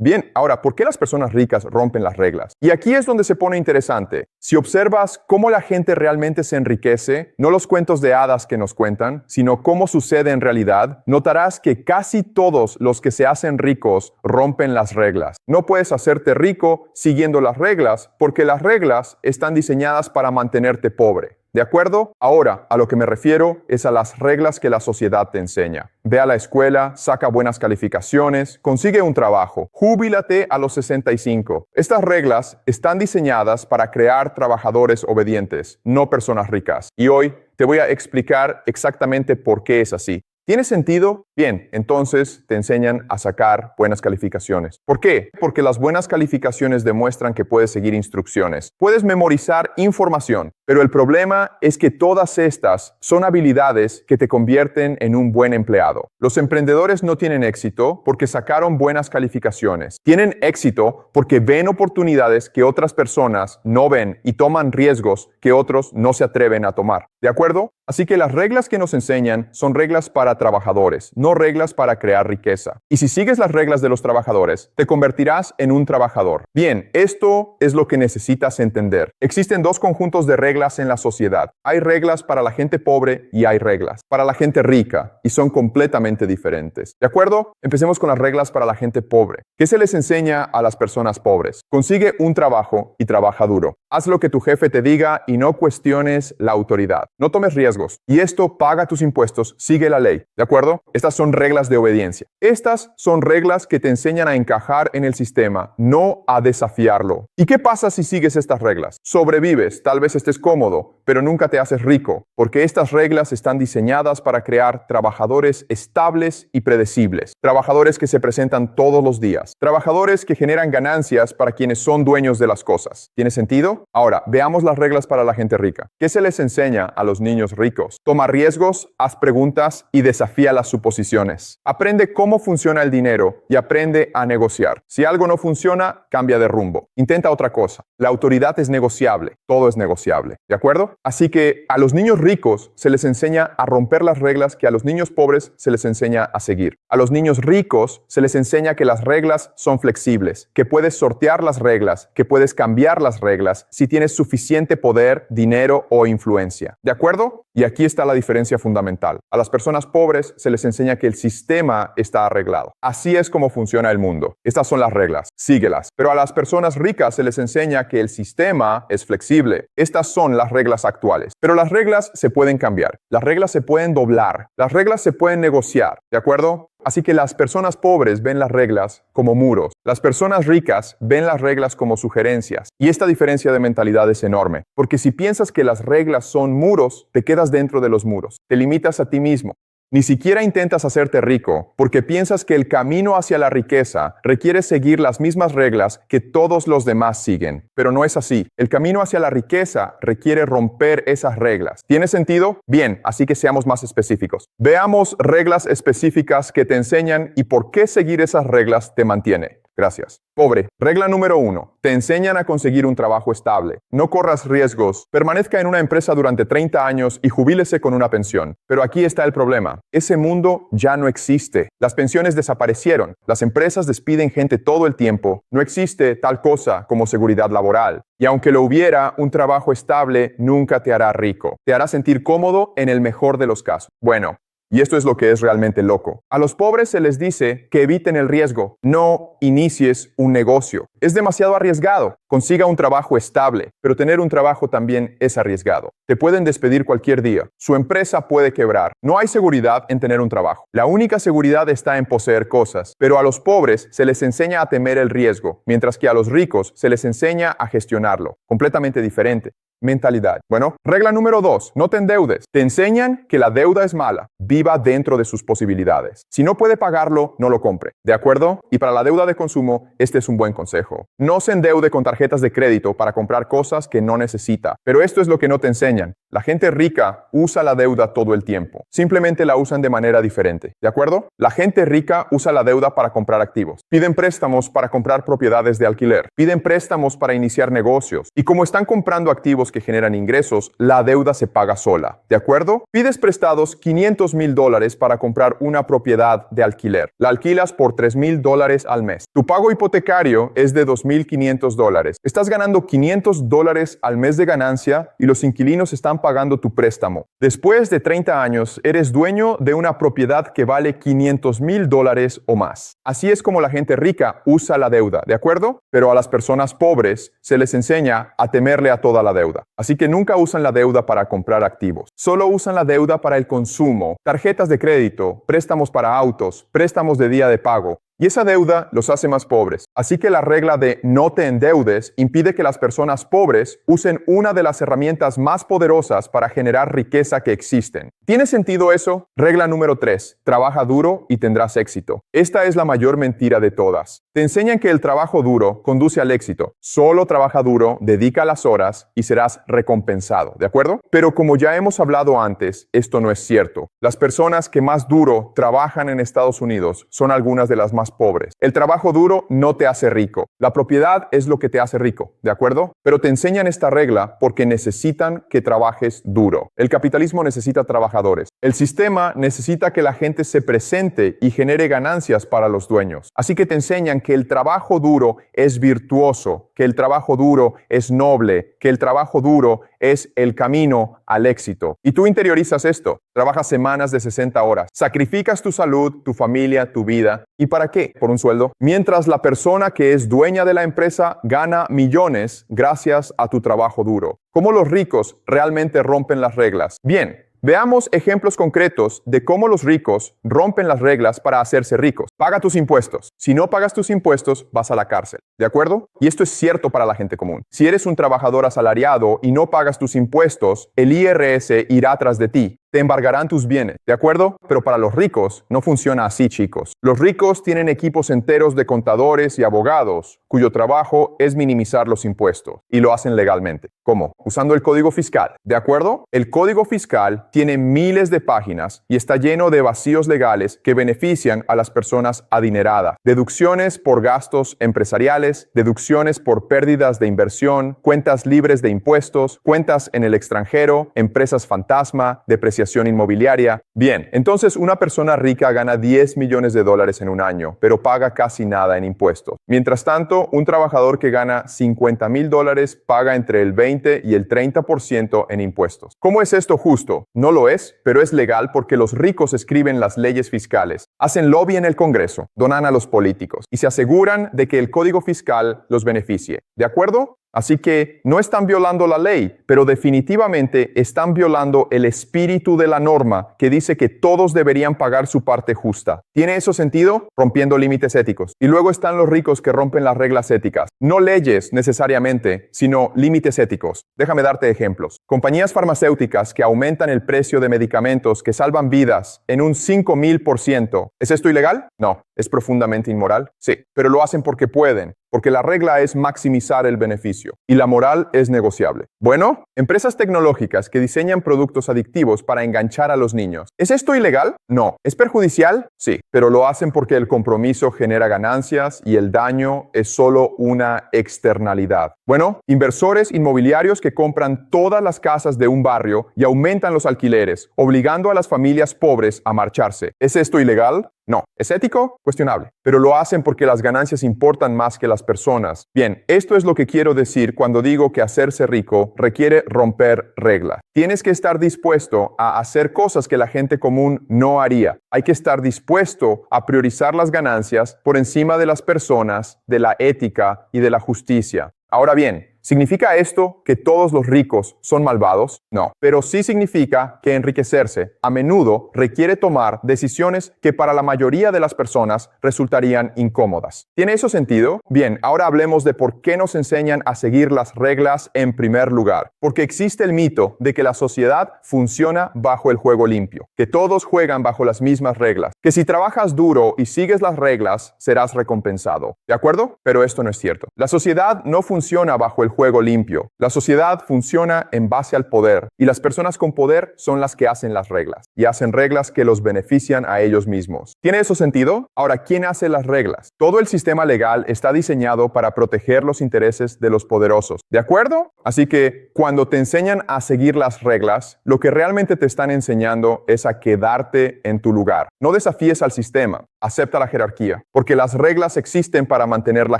Bien, ahora, ¿por qué las personas ricas rompen las reglas? Y aquí es donde se pone interesante. Si observas cómo la gente realmente se enriquece, no los cuentos de hadas que nos cuentan, sino cómo sucede en realidad, notarás que casi todos los que se hacen ricos rompen las reglas. No puedes hacerte rico siguiendo las reglas, porque las reglas están diseñadas para mantenerte pobre. ¿De acuerdo? Ahora, a lo que me refiero es a las reglas que la sociedad te enseña. Ve a la escuela, saca buenas calificaciones, consigue un trabajo, júbilate a los 65. Estas reglas están diseñadas para crear trabajadores obedientes, no personas ricas. Y hoy te voy a explicar exactamente por qué es así. ¿Tiene sentido? Bien, entonces te enseñan a sacar buenas calificaciones. ¿Por qué? Porque las buenas calificaciones demuestran que puedes seguir instrucciones. Puedes memorizar información, pero el problema es que todas estas son habilidades que te convierten en un buen empleado. Los emprendedores no tienen éxito porque sacaron buenas calificaciones. Tienen éxito porque ven oportunidades que otras personas no ven y toman riesgos que otros no se atreven a tomar. ¿De acuerdo? Así que las reglas que nos enseñan son reglas para trabajadores, no reglas para crear riqueza. Y si sigues las reglas de los trabajadores, te convertirás en un trabajador. Bien, esto es lo que necesitas entender. Existen dos conjuntos de reglas en la sociedad. Hay reglas para la gente pobre y hay reglas para la gente rica, y son completamente diferentes. ¿De acuerdo? Empecemos con las reglas para la gente pobre. ¿Qué se les enseña a las personas pobres? Consigue un trabajo y trabaja duro. Haz lo que tu jefe te diga y no cuestiones la autoridad. No tomes riesgos. Y esto, paga tus impuestos, sigue la ley. ¿De acuerdo? Estas son reglas de obediencia. Estas son reglas que te enseñan a encajar en el sistema, no a desafiarlo. ¿Y qué pasa si sigues estas reglas? Sobrevives, tal vez estés cómodo, pero nunca te haces rico, porque estas reglas están diseñadas para crear trabajadores estables y predecibles. Trabajadores que se presentan todos los días. Trabajadores que generan ganancias para quienes son dueños de las cosas. ¿Tiene sentido? Ahora, veamos las reglas para la gente rica. ¿Qué se les enseña a los niños ricos? Toma riesgos, haz preguntas y desafía las suposiciones. Aprende cómo funciona el dinero y aprende a negociar. Si algo no funciona, cambia de rumbo. Intenta otra cosa. La autoridad es negociable. Todo es negociable. ¿De acuerdo? Así que a los niños ricos se les enseña a romper las reglas que a los niños pobres se les enseña a seguir. A los niños ricos se les enseña que las reglas son flexibles, que puedes sortear las reglas, que puedes cambiar las reglas si tienes suficiente poder, dinero o influencia. ¿De acuerdo? Y aquí está la diferencia fundamental. A las personas pobres se les enseña que el sistema está arreglado. Así es como funciona el mundo. Estas son las reglas. Síguelas. Pero a las personas ricas se les enseña que el sistema es flexible. Estas son las reglas actuales. Pero las reglas se pueden cambiar. Las reglas se pueden doblar. Las reglas se pueden negociar. ¿De acuerdo? Así que las personas pobres ven las reglas como muros. Las personas ricas ven las reglas como sugerencias. Y esta diferencia de mentalidad es enorme. Porque si piensas que las reglas son muros, te quedas dentro de los muros. Te limitas a ti mismo. Ni siquiera intentas hacerte rico porque piensas que el camino hacia la riqueza requiere seguir las mismas reglas que todos los demás siguen. Pero no es así. El camino hacia la riqueza requiere romper esas reglas. ¿Tiene sentido? Bien, así que seamos más específicos. Veamos reglas específicas que te enseñan y por qué seguir esas reglas te mantiene. Gracias. Pobre. Regla número 1. Te enseñan a conseguir un trabajo estable. No corras riesgos. Permanezca en una empresa durante 30 años y jubílese con una pensión. Pero aquí está el problema. Ese mundo ya no existe. Las pensiones desaparecieron. Las empresas despiden gente todo el tiempo. No existe tal cosa como seguridad laboral. Y aunque lo hubiera, un trabajo estable nunca te hará rico. Te hará sentir cómodo en el mejor de los casos. Bueno. Y esto es lo que es realmente loco. A los pobres se les dice que eviten el riesgo. No inicies un negocio. Es demasiado arriesgado. Consiga un trabajo estable, pero tener un trabajo también es arriesgado. Te pueden despedir cualquier día. Su empresa puede quebrar. No hay seguridad en tener un trabajo. La única seguridad está en poseer cosas. Pero a los pobres se les enseña a temer el riesgo, mientras que a los ricos se les enseña a gestionarlo. Completamente diferente. Mentalidad. Bueno, regla número 2. No te endeudes. Te enseñan que la deuda es mala. Viva dentro de sus posibilidades. Si no puede pagarlo, no lo compre. ¿De acuerdo? Y para la deuda de consumo, este es un buen consejo. No se endeude con tarjetas de crédito para comprar cosas que no necesita. Pero esto es lo que no te enseñan. La gente rica usa la deuda todo el tiempo. Simplemente la usan de manera diferente. ¿De acuerdo? La gente rica usa la deuda para comprar activos. Piden préstamos para comprar propiedades de alquiler. Piden préstamos para iniciar negocios. Y como están comprando activos que generan ingresos, la deuda se paga sola. ¿De acuerdo? Pides prestados $500,000 para comprar una propiedad de alquiler. La alquilas por $3,000 al mes. Tu pago hipotecario es de $2,500. Estás ganando $500 al mes de ganancia y los inquilinos están pagando tu préstamo. Después de 30 años, eres dueño de una propiedad que vale $500,000 o más. Así es como la gente rica usa la deuda, ¿de acuerdo? Pero a las personas pobres se les enseña a temerle a toda la deuda. Así que nunca usan la deuda para comprar activos. Solo usan la deuda para el consumo, tarjetas de crédito, préstamos para autos, préstamos de día de pago. Y esa deuda los hace más pobres. Así que la regla de no te endeudes impide que las personas pobres usen una de las herramientas más poderosas para generar riqueza que existen. ¿Tiene sentido eso? Regla número 3. Trabaja duro y tendrás éxito. Esta es la mayor mentira de todas. Te enseñan que el trabajo duro conduce al éxito. Solo trabaja duro, dedica las horas y serás recompensado. ¿De acuerdo? Pero como ya hemos hablado antes, esto no es cierto. Las personas que más duro trabajan en Estados Unidos son algunas de las más pobres. El trabajo duro no te hace rico. La propiedad es lo que te hace rico, ¿de acuerdo? Pero te enseñan esta regla porque necesitan que trabajes duro. El capitalismo necesita trabajadores. El sistema necesita que la gente se presente y genere ganancias para los dueños. Así que te enseñan que el trabajo duro es virtuoso, que el trabajo duro es noble, que el trabajo duro es el camino al éxito. Y tú interiorizas esto. Trabajas semanas de 60 horas. Sacrificas tu salud, tu familia, tu vida. ¿Y para qué? Por un sueldo. Mientras la persona que es dueña de la empresa gana millones gracias a tu trabajo duro. ¿Cómo los ricos realmente rompen las reglas? Bien. Veamos ejemplos concretos de cómo los ricos rompen las reglas para hacerse ricos. Paga tus impuestos. Si no pagas tus impuestos, vas a la cárcel. ¿De acuerdo? Y esto es cierto para la gente común. Si eres un trabajador asalariado y no pagas tus impuestos, el IRS irá tras de ti. Te embargarán tus bienes, ¿de acuerdo? Pero para los ricos no funciona así, chicos. Los ricos tienen equipos enteros de contadores y abogados, cuyo trabajo es minimizar los impuestos, y lo hacen legalmente. ¿Cómo? Usando el código fiscal, ¿de acuerdo? El código fiscal tiene miles de páginas y está lleno de vacíos legales que benefician a las personas adineradas. Deducciones por gastos empresariales, deducciones por pérdidas de inversión, cuentas libres de impuestos, cuentas en el extranjero, empresas fantasma, depreciación inmobiliaria. Bien, entonces una persona rica gana $10 millones en un año, pero paga casi nada en impuestos. Mientras tanto, un trabajador que gana $50,000 paga entre el 20 y el 30% en impuestos. ¿Cómo es esto justo? No lo es, pero es legal porque los ricos escriben las leyes fiscales, hacen lobby en el Congreso, donan a los políticos y se aseguran de que el código fiscal los beneficie. ¿De acuerdo? Así que no están violando la ley, pero definitivamente están violando el espíritu de la norma que dice que todos deberían pagar su parte justa. ¿Tiene eso sentido? Rompiendo límites éticos. Y luego están los ricos que rompen las reglas éticas. No leyes necesariamente, sino límites éticos. Déjame darte ejemplos. Compañías farmacéuticas que aumentan el precio de medicamentos que salvan vidas en un 5,000%. ¿Es esto ilegal? No. ¿Es profundamente inmoral? Sí. Pero lo hacen porque pueden. Porque la regla es maximizar el beneficio y la moral es negociable. Bueno, empresas tecnológicas que diseñan productos adictivos para enganchar a los niños. ¿Es esto ilegal? No. ¿Es perjudicial? Sí. Pero lo hacen porque el compromiso genera ganancias y el daño es solo una externalidad. Bueno, inversores inmobiliarios que compran todas las casas de un barrio y aumentan los alquileres, obligando a las familias pobres a marcharse. ¿Es esto ilegal? No. ¿Es ético? Cuestionable. Pero lo hacen porque las ganancias importan más que las personas. Bien, esto es lo que quiero decir cuando digo que hacerse rico requiere romper reglas. Tienes que estar dispuesto a hacer cosas que la gente común no haría. Hay que estar dispuesto a priorizar las ganancias por encima de las personas, de la ética y de la justicia. Ahora bien, ¿significa esto que todos los ricos son malvados? No, pero sí significa que enriquecerse a menudo requiere tomar decisiones que para la mayoría de las personas resultarían incómodas. ¿Tiene eso sentido? Bien, ahora hablemos de por qué nos enseñan a seguir las reglas en primer lugar. Porque existe el mito de que la sociedad funciona bajo el juego limpio, que todos juegan bajo las mismas reglas, que si trabajas duro y sigues las reglas, serás recompensado. ¿De acuerdo? Pero esto no es cierto. La sociedad no funciona bajo el juego limpio. La sociedad funciona en base al poder y las personas con poder son las que hacen las reglas y hacen reglas que los benefician a ellos mismos. ¿Tiene eso sentido? Ahora, ¿quién hace las reglas? Todo el sistema legal está diseñado para proteger los intereses de los poderosos. ¿De acuerdo? Así que cuando te enseñan a seguir las reglas, lo que realmente te están enseñando es a quedarte en tu lugar. No desafíes al sistema. Acepta la jerarquía, porque las reglas existen para mantener la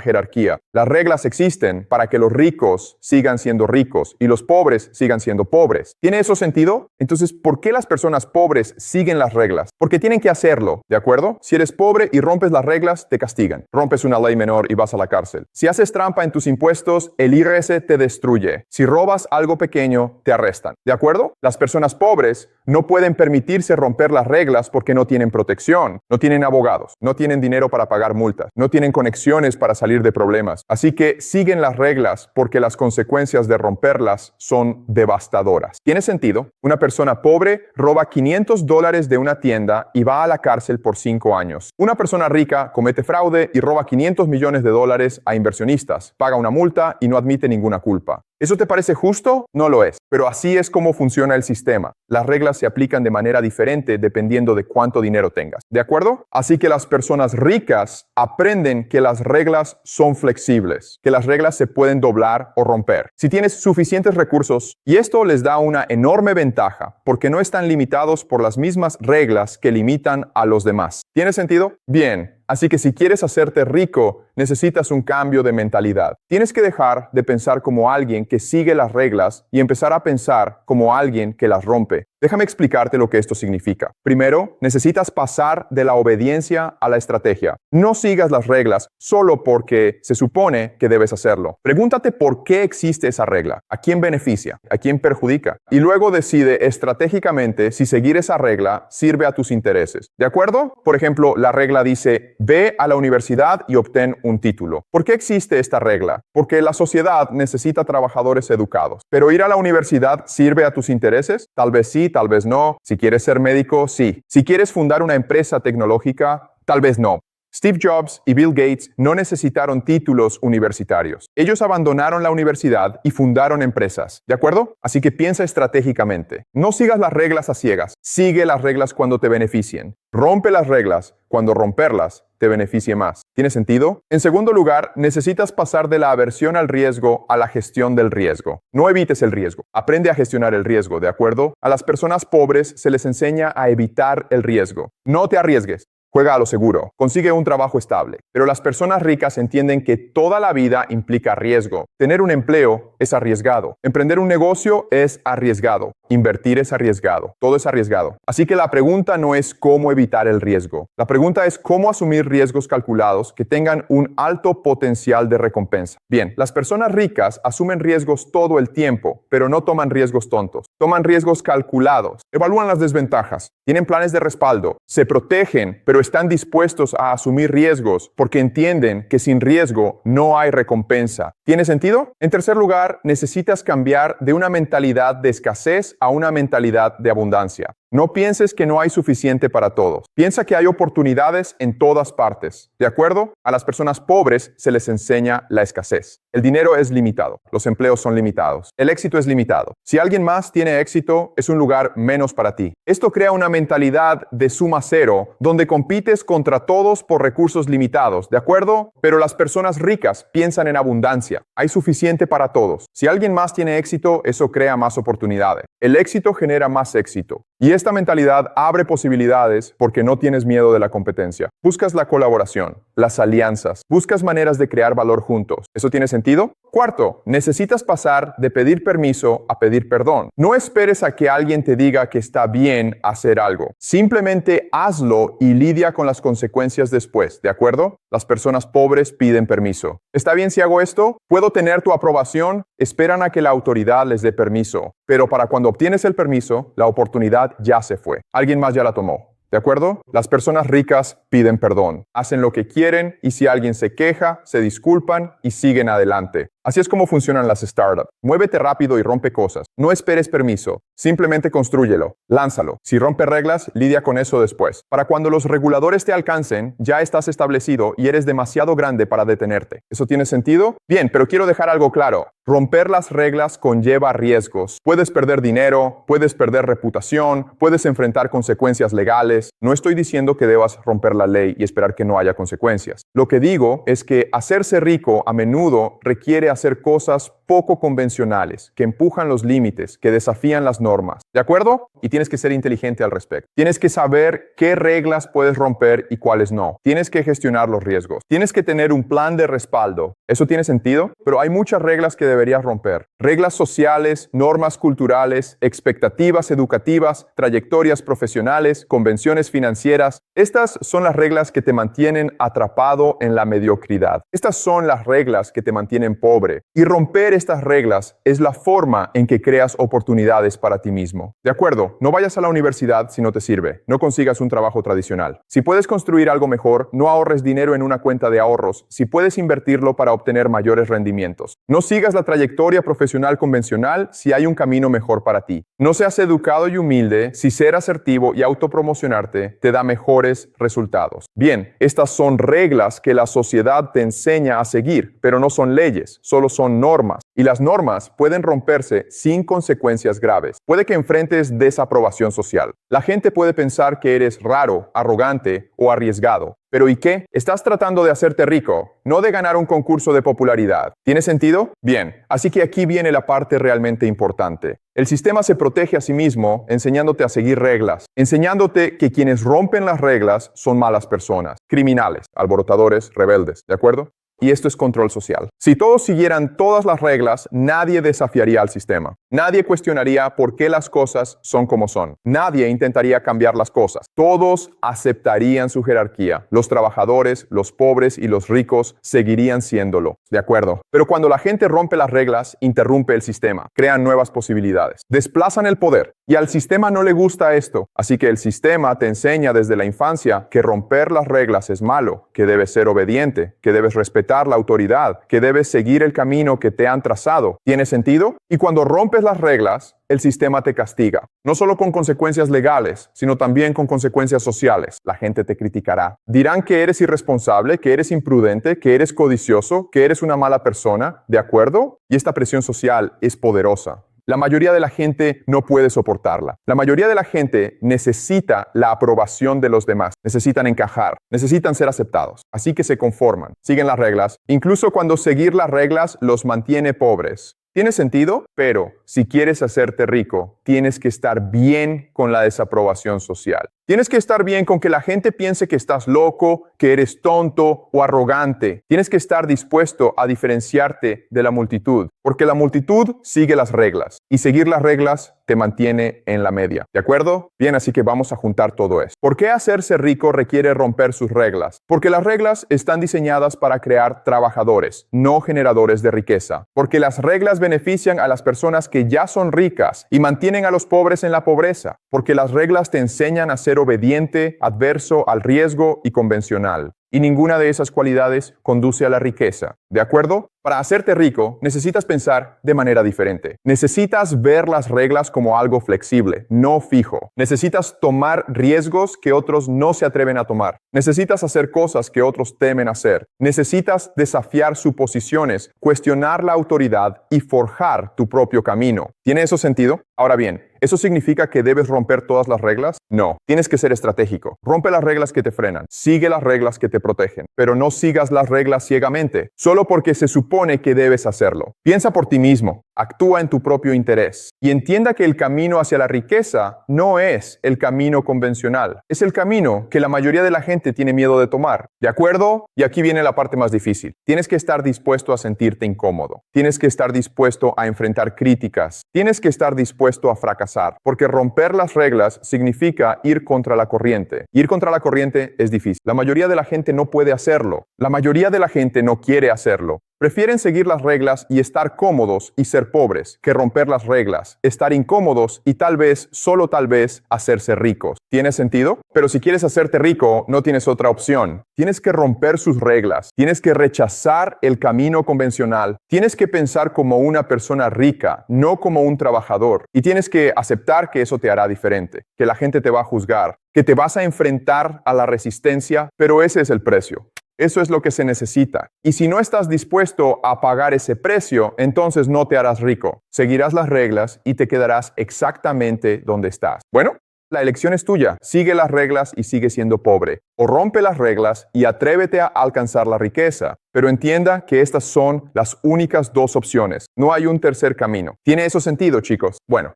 jerarquía. Las reglas existen para que los ricos sigan siendo ricos y los pobres sigan siendo pobres. ¿Tiene eso sentido? Entonces, ¿por qué las personas pobres siguen las reglas? Porque tienen que hacerlo, ¿de acuerdo? Si eres pobre y rompes las reglas, te castigan. Rompes una ley menor y vas a la cárcel. Si haces trampa en tus impuestos, el IRS te destruye. Si robas algo pequeño, te arrestan. ¿De acuerdo? Las personas pobres no pueden permitirse romper las reglas porque no tienen protección, no tienen abogados, no tienen dinero para pagar multas, no tienen conexiones para salir de problemas. Así que siguen las reglas porque las consecuencias de romperlas son devastadoras. ¿Tiene sentido? Una persona pobre roba $500 de una tienda y va a la cárcel por 5 años. Una persona rica comete fraude y roba $500 millones a inversionistas, paga una multa y no admite ninguna culpa. ¿Eso te parece justo? No lo es, pero así es como funciona el sistema. Las reglas se aplican de manera diferente dependiendo de cuánto dinero tengas. ¿De acuerdo? Así que las personas ricas aprenden que las reglas son flexibles, que las reglas se pueden doblar o romper. Si tienes suficientes recursos, y esto les da una enorme ventaja, porque no están limitados por las mismas reglas que limitan a los demás. ¿Tiene sentido? Bien. Así que si quieres hacerte rico, necesitas un cambio de mentalidad. Tienes que dejar de pensar como alguien que sigue las reglas y empezar a pensar como alguien que las rompe. Déjame explicarte lo que esto significa. Primero, necesitas pasar de la obediencia a la estrategia. No sigas las reglas solo porque se supone que debes hacerlo. Pregúntate por qué existe esa regla, a quién beneficia, a quién perjudica, y luego decide estratégicamente si seguir esa regla sirve a tus intereses. ¿De acuerdo? Por ejemplo, la regla dice: ve a la universidad y obtén un título. ¿Por qué existe esta regla? Porque la sociedad necesita trabajadores educados. ¿Pero ir a la universidad sirve a tus intereses? Tal vez sí, tal vez no. Si quieres ser médico, sí. Si quieres fundar una empresa tecnológica, tal vez no. Steve Jobs y Bill Gates no necesitaron títulos universitarios. Ellos abandonaron la universidad y fundaron empresas, ¿de acuerdo? Así que piensa estratégicamente. No sigas las reglas a ciegas. Sigue las reglas cuando te beneficien. Rompe las reglas cuando romperlas te beneficie más. ¿Tiene sentido? En segundo lugar, necesitas pasar de la aversión al riesgo a la gestión del riesgo. No evites el riesgo. Aprende a gestionar el riesgo, ¿de acuerdo? A las personas pobres se les enseña a evitar el riesgo. No te arriesgues. Juega a lo seguro, consigue un trabajo estable. Pero las personas ricas entienden que toda la vida implica riesgo. Tener un empleo es arriesgado. Emprender un negocio es arriesgado. Invertir es arriesgado. Todo es arriesgado. Así que la pregunta no es cómo evitar el riesgo. La pregunta es cómo asumir riesgos calculados que tengan un alto potencial de recompensa. Bien, las personas ricas asumen riesgos todo el tiempo, pero no toman riesgos tontos. Toman riesgos calculados. Evalúan las desventajas. Tienen planes de respaldo. Se protegen, pero están dispuestos a asumir riesgos porque entienden que sin riesgo no hay recompensa. ¿Tiene sentido? En tercer lugar, necesitas cambiar de una mentalidad de escasez a una mentalidad de abundancia. No pienses que no hay suficiente para todos. Piensa que hay oportunidades en todas partes. ¿De acuerdo? A las personas pobres se les enseña la escasez. El dinero es limitado. Los empleos son limitados. El éxito es limitado. Si alguien más tiene éxito, es un lugar menos para ti. Esto crea una mentalidad de suma cero, donde compites contra todos por recursos limitados. ¿De acuerdo? Pero las personas ricas piensan en abundancia. Hay suficiente para todos. Si alguien más tiene éxito, eso crea más oportunidades. El éxito genera más éxito. Y esta mentalidad abre posibilidades porque no tienes miedo de la competencia. Buscas la colaboración, las alianzas, buscas maneras de crear valor juntos. ¿Eso tiene sentido? Cuarto, necesitas pasar de pedir permiso a pedir perdón. No esperes a que alguien te diga que está bien hacer algo. Simplemente hazlo y lidia con las consecuencias después, ¿de acuerdo? Las personas pobres piden permiso. ¿Está bien si hago esto? ¿Puedo tener tu aprobación? Esperan a que la autoridad les dé permiso. Pero para cuando obtienes el permiso, la oportunidad ya se fue. Alguien más ya la tomó. ¿De acuerdo? Las personas ricas piden perdón, hacen lo que quieren y si alguien se queja, se disculpan y siguen adelante. Así es como funcionan las startups. Muévete rápido y rompe cosas. No esperes permiso. Simplemente constrúyelo. Lánzalo. Si rompe reglas, lidia con eso después. Para cuando los reguladores te alcancen, ya estás establecido y eres demasiado grande para detenerte. ¿Eso tiene sentido? Bien, pero quiero dejar algo claro. Romper las reglas conlleva riesgos. Puedes perder dinero, puedes perder reputación, puedes enfrentar consecuencias legales. No estoy diciendo que debas romper la ley y esperar que no haya consecuencias. Lo que digo es que hacerse rico a menudo requiere hacer cosas poco convencionales, que empujan los límites, que desafían las normas. ¿De acuerdo? Y tienes que ser inteligente al respecto. Tienes que saber qué reglas puedes romper y cuáles no. Tienes que gestionar los riesgos. Tienes que tener un plan de respaldo. ¿Eso tiene sentido? Pero hay muchas reglas que deberías romper. Reglas sociales, normas culturales, expectativas educativas, trayectorias profesionales, convenciones financieras. Estas son las reglas que te mantienen atrapado en la mediocridad. Estas son las reglas que te mantienen pobre. Y romper estas reglas es la forma en que creas oportunidades para ti mismo. De acuerdo, no vayas a la universidad si no te sirve. No consigas un trabajo tradicional. Si puedes construir algo mejor, no ahorres dinero en una cuenta de ahorros si puedes invertirlo para obtener mayores rendimientos. No sigas la trayectoria profesional convencional si hay un camino mejor para ti. No seas educado y humilde si ser asertivo y autopromocionarte te da mejores resultados. Bien, estas son reglas que la sociedad te enseña a seguir, pero no son leyes, solo son normas. Y las normas pueden romperse sin consecuencias graves. Puede que enfrentes desaprobación social. La gente puede pensar que eres raro, arrogante o arriesgado. ¿Pero y qué? Estás tratando de hacerte rico, no de ganar un concurso de popularidad. ¿Tiene sentido? Bien, así que aquí viene la parte realmente importante. El sistema se protege a sí mismo enseñándote a seguir reglas, enseñándote que quienes rompen las reglas son malas personas, criminales, alborotadores, rebeldes, ¿de acuerdo? Y esto es control social. Si todos siguieran todas las reglas, nadie desafiaría al sistema. Nadie cuestionaría por qué las cosas son como son. Nadie intentaría cambiar las cosas. Todos aceptarían su jerarquía. Los trabajadores, los pobres y los ricos seguirían siéndolo. ¿De acuerdo? Pero cuando la gente rompe las reglas, interrumpe el sistema. Crean nuevas posibilidades. Desplazan el poder. Y al sistema no le gusta esto. Así que el sistema te enseña desde la infancia que romper las reglas es malo, que debes ser obediente, que debes respetar la autoridad, que debes seguir el camino que te han trazado. ¿Tiene sentido? Y cuando rompes las reglas, el sistema te castiga. No solo con consecuencias legales, sino también con consecuencias sociales. La gente te criticará. Dirán que eres irresponsable, que eres imprudente, que eres codicioso, que eres una mala persona. ¿De acuerdo? Y esta presión social es poderosa. La mayoría de la gente no puede soportarla. La mayoría de la gente necesita la aprobación de los demás. Necesitan encajar. Necesitan ser aceptados. Así que se conforman. Siguen las reglas. Incluso cuando seguir las reglas los mantiene pobres. ¿Tiene sentido? Pero si quieres hacerte rico, tienes que estar bien con la desaprobación social. Tienes que estar bien con que la gente piense que estás loco, que eres tonto o arrogante. Tienes que estar dispuesto a diferenciarte de la multitud, porque la multitud sigue las reglas y seguir las reglas te mantiene en la media. ¿De acuerdo? Bien, así que vamos a juntar todo esto. ¿Por qué hacerse rico requiere romper sus reglas? Porque las reglas están diseñadas para crear trabajadores, no generadores de riqueza. Porque las reglas benefician a las personas que ya son ricas y mantienen a los pobres en la pobreza. Porque las reglas te enseñan a ser obediente, adverso al riesgo y convencional. Y ninguna de esas cualidades conduce a la riqueza. ¿De acuerdo? Para hacerte rico, necesitas pensar de manera diferente. Necesitas ver las reglas como algo flexible, no fijo. Necesitas tomar riesgos que otros no se atreven a tomar. Necesitas hacer cosas que otros temen hacer. Necesitas desafiar suposiciones, cuestionar la autoridad y forjar tu propio camino. ¿Tiene eso sentido? Ahora bien, ¿eso significa que debes romper todas las reglas? No, tienes que ser estratégico. Rompe las reglas que te frenan. Sigue las reglas que te protegen. Pero no sigas las reglas ciegamente, solo porque se supone que debes hacerlo. Piensa por ti mismo. Actúa en tu propio interés. Y entienda que el camino hacia la riqueza no es el camino convencional. Es el camino que la mayoría de la gente tiene miedo de tomar. ¿De acuerdo? Y aquí viene la parte más difícil. Tienes que estar dispuesto a sentirte incómodo. Tienes que estar dispuesto a enfrentar críticas. Tienes que estar dispuesto a fracasar. Porque romper las reglas significa ir contra la corriente. Ir contra la corriente es difícil. La mayoría de la gente no puede hacerlo. La mayoría de la gente no quiere hacerlo. Prefieren seguir las reglas y estar cómodos y ser pobres que romper las reglas, estar incómodos y tal vez, solo tal vez, hacerse ricos. ¿Tiene sentido? Pero si quieres hacerte rico, no tienes otra opción. Tienes que romper sus reglas. Tienes que rechazar el camino convencional. Tienes que pensar como una persona rica, no como un trabajador. Y tienes que aceptar que eso te hará diferente, que la gente te va a juzgar, que te vas a enfrentar a la resistencia, pero ese es el precio. Eso es lo que se necesita. Y si no estás dispuesto a pagar ese precio, entonces no te harás rico. Seguirás las reglas y te quedarás exactamente donde estás. Bueno, la elección es tuya. Sigue las reglas y sigue siendo pobre. O rompe las reglas y atrévete a alcanzar la riqueza. Pero entienda que estas son las únicas dos opciones. No hay un tercer camino. ¿Tiene eso sentido, chicos? Bueno,